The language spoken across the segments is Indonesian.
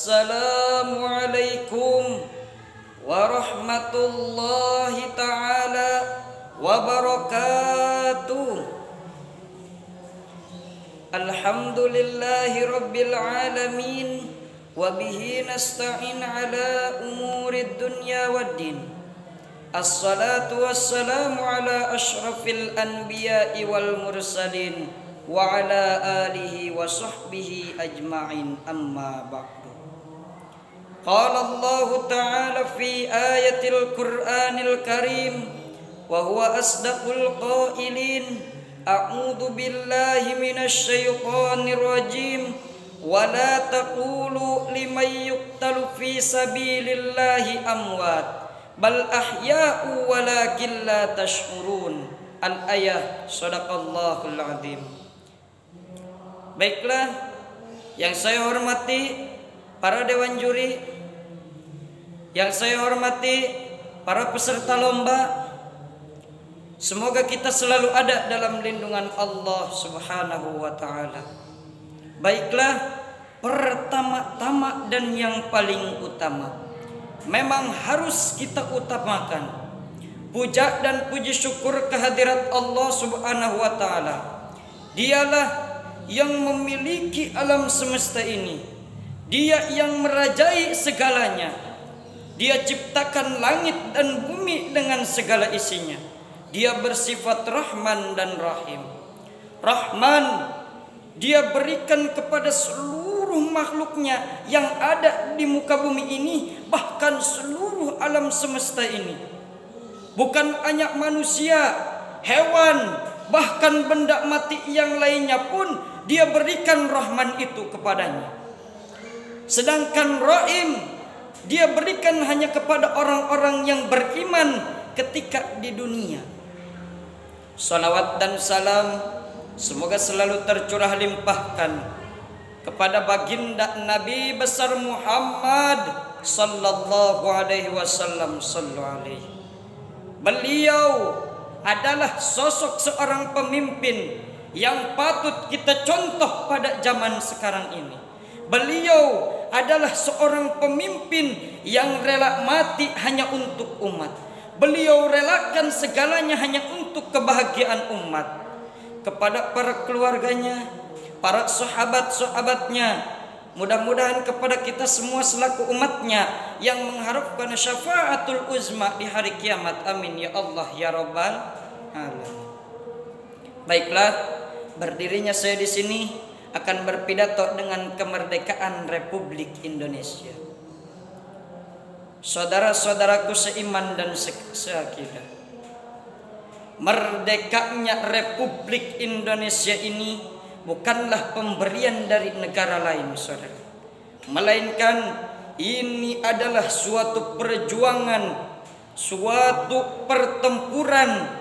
Assalamualaikum warahmatullahi ta'ala wabarakatuh. Alhamdulillahi rabbil alamin, wabihi nasta'in ala umurid dunya waddin. Assalatu wassalamu ala ashrafil anbiya'i wal mursalin wa ala alihi wa sahbihi ajma'in, amma ba'du. Qala Allah ta'ala fi ayatil Qur'anil Karim wa huwa asdaqul qailin, a'udzu billahi minasy syaithanir rajim, wa la taqulu liman yuqtalu fi sabilillahi amwat bal ahya'u walakin la tash'urun. Al-ayah. Shadaqallahul azim. Baiklah, yang saya hormati para dewan juri, yang saya hormati para peserta lomba, semoga kita selalu ada dalam lindungan Allah Subhanahu wa ta'ala. Baiklah, pertama-tama dan yang paling utama, memang harus kita utamakan puja dan puji syukur kehadirat Allah Subhanahu wa ta'ala. Dialah yang memiliki alam semesta ini, Dia yang merajai segalanya. Dia ciptakan langit dan bumi dengan segala isinya. Dia bersifat Rahman dan Rahim. Rahman, Dia berikan kepada seluruh makhluknya yang ada di muka bumi ini, bahkan seluruh alam semesta ini. Bukan hanya manusia, hewan, bahkan benda mati yang lainnya pun Dia berikan Rahman itu kepadanya. Sedangkan Rahim, Dia berikan hanya kepada orang-orang yang beriman ketika di dunia. Salawat dan salam semoga selalu tercurah limpahkan kepada baginda Nabi besar Muhammad sallallahu alaihi wasallam. Beliau adalah sosok seorang pemimpin yang patut kita contoh pada zaman sekarang ini. Beliau adalah seorang pemimpin yang rela mati hanya untuk umat. Beliau relakan segalanya hanya untuk kebahagiaan umat. Kepada para keluarganya, para sahabat-sahabatnya, mudah-mudahan kepada kita semua selaku umatnya yang mengharapkan syafaatul uzma di hari kiamat. Amin ya Allah ya Rabbal alamin. Baiklah, berdirinya saya di sini akan berpidato dengan kemerdekaan Republik Indonesia. Saudara-saudaraku seiman dan seakidah, merdekanya Republik Indonesia ini bukanlah pemberian dari negara lain, saudara, melainkan ini adalah suatu perjuangan, suatu pertempuran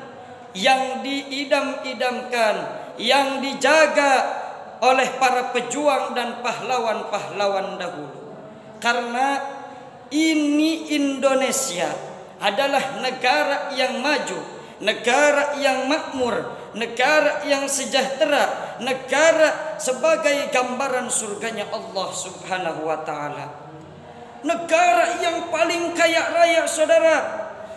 yang diidam-idamkan, yang dijaga oleh para pejuang dan pahlawan-pahlawan dahulu. Karena ini Indonesia adalah negara yang maju, negara yang makmur, negara yang sejahtera, negara sebagai gambaran surganya Allah Subhanahu wa ta'ala. Negara yang paling kaya raya, saudara.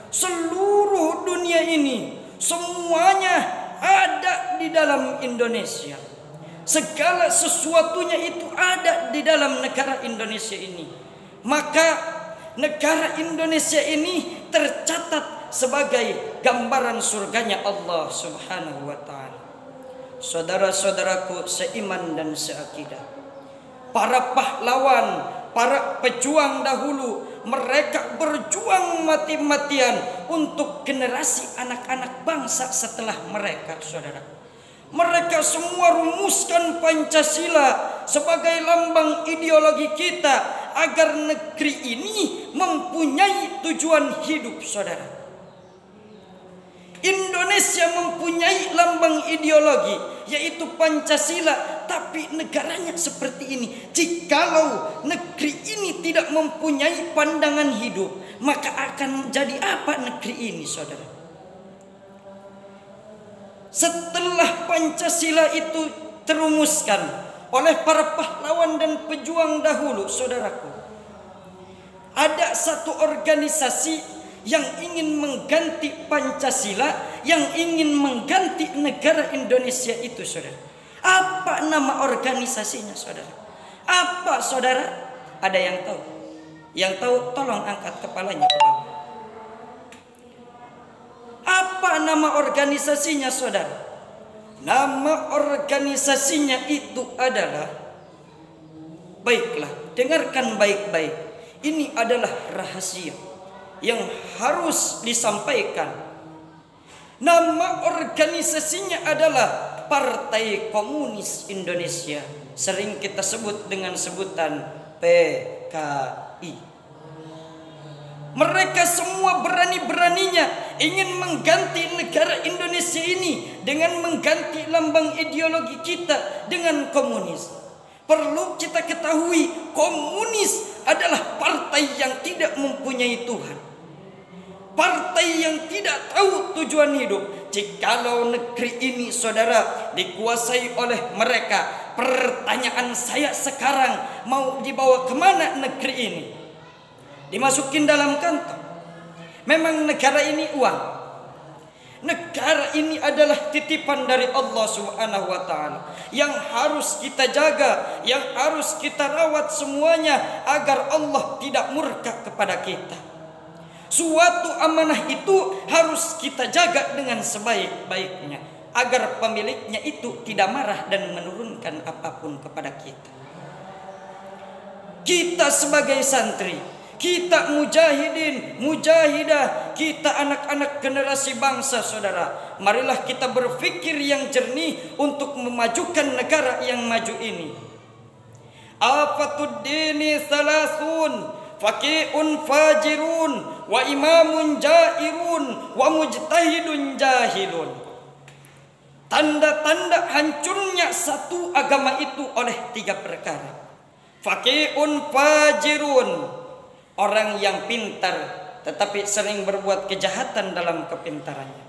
Seluruh dunia ini semuanya ada di dalam Indonesia. Segala sesuatunya itu ada di dalam negara Indonesia ini. Maka negara Indonesia ini tercatat sebagai gambaran surganya Allah Subhanahu wa ta'ala. Saudara-saudaraku seiman dan seakidah, para pahlawan, para pejuang dahulu, mereka berjuang mati-matian untuk generasi anak-anak bangsa setelah mereka, saudara. Mereka semua rumuskan Pancasila sebagai lambang ideologi kita agar negeri ini mempunyai tujuan hidup, saudara. Indonesia mempunyai lambang ideologi yaitu Pancasila, tapi negaranya seperti ini. Jikalau negeri ini tidak mempunyai pandangan hidup, maka akan jadi apa negeri ini, saudara? Setelah Pancasila itu terumuskan oleh para pahlawan dan pejuang dahulu, saudaraku. Ada satu organisasi yang ingin mengganti Pancasila, yang ingin mengganti negara Indonesia itu, saudara. Apa nama organisasinya, saudara? Apa, saudara? Ada yang tahu? Yang tahu tolong angkat kepalanya ke bawah. Apa nama organisasinya, saudara? Nama organisasinya itu adalah, baiklah, dengarkan baik-baik. Ini adalah rahasia yang harus disampaikan. Nama organisasinya adalah Partai Komunis Indonesia. Sering kita sebut dengan sebutan PKI. Mereka semua berani-beraninya ingin mengganti negara Indonesia ini dengan mengganti lambang ideologi kita dengan komunis. Perlu kita ketahui, komunis adalah partai yang tidak mempunyai Tuhan. Partai yang tidak tahu tujuan hidup. Jikalau negeri ini, saudara, dikuasai oleh mereka, pertanyaan saya sekarang, mau dibawa kemana negeri ini? Dimasukin dalam kantong. Memang negara ini uang. Negara ini adalah titipan dari Allah Subhanahu wa ta'ala, yang harus kita jaga, yang harus kita rawat semuanya agar Allah tidak murka kepada kita. Suatu amanah itu harus kita jaga dengan sebaik-baiknya agar pemiliknya itu tidak marah dan menurunkan apapun kepada kita. Kita sebagai santri, kita mujahidin, mujahidah, kita anak-anak generasi bangsa, saudara, marilah kita berpikir yang jernih untuk memajukan negara yang maju ini. Afatud dini salasun, faqi'un fajirun, wa imamun jairun, wa mujtahidun jahilun. Tanda-tanda hancurnya satu agama itu oleh tiga perkara. Faqi'un fajirun, orang yang pintar tetapi sering berbuat kejahatan dalam kepintarannya.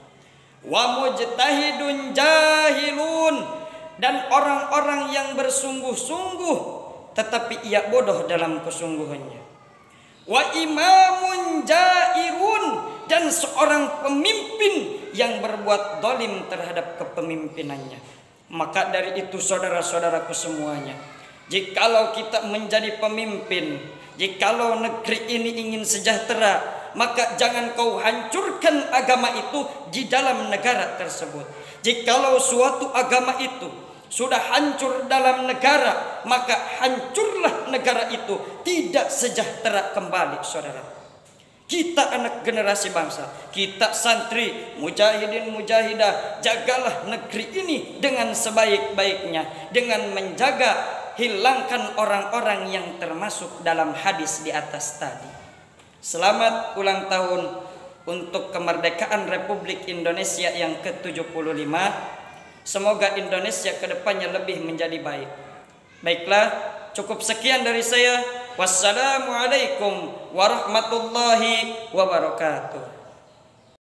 Wa mujtahidun jahilun, dan orang-orang yang bersungguh-sungguh tetapi ia bodoh dalam kesungguhannya. Wa imamun jairun, dan seorang pemimpin yang berbuat zalim terhadap kepemimpinannya. Maka dari itu, saudara-saudaraku semuanya, jikalau kita menjadi pemimpin, jikalau negeri ini ingin sejahtera, maka jangan kau hancurkan agama itu di dalam negara tersebut. Jikalau suatu agama itu sudah hancur dalam negara, maka hancurlah negara itu, tidak sejahtera kembali, saudara. Kita anak generasi bangsa, kita santri, mujahidin, mujahidah, jagalah negeri ini dengan sebaik-baiknya, dengan menjaga, hilangkan orang-orang yang termasuk dalam hadis di atas tadi. Selamat ulang tahun untuk kemerdekaan Republik Indonesia yang ke-75. Semoga Indonesia kedepannya lebih menjadi baik. Baiklah, cukup sekian dari saya. Wassalamualaikum warahmatullahi wabarakatuh.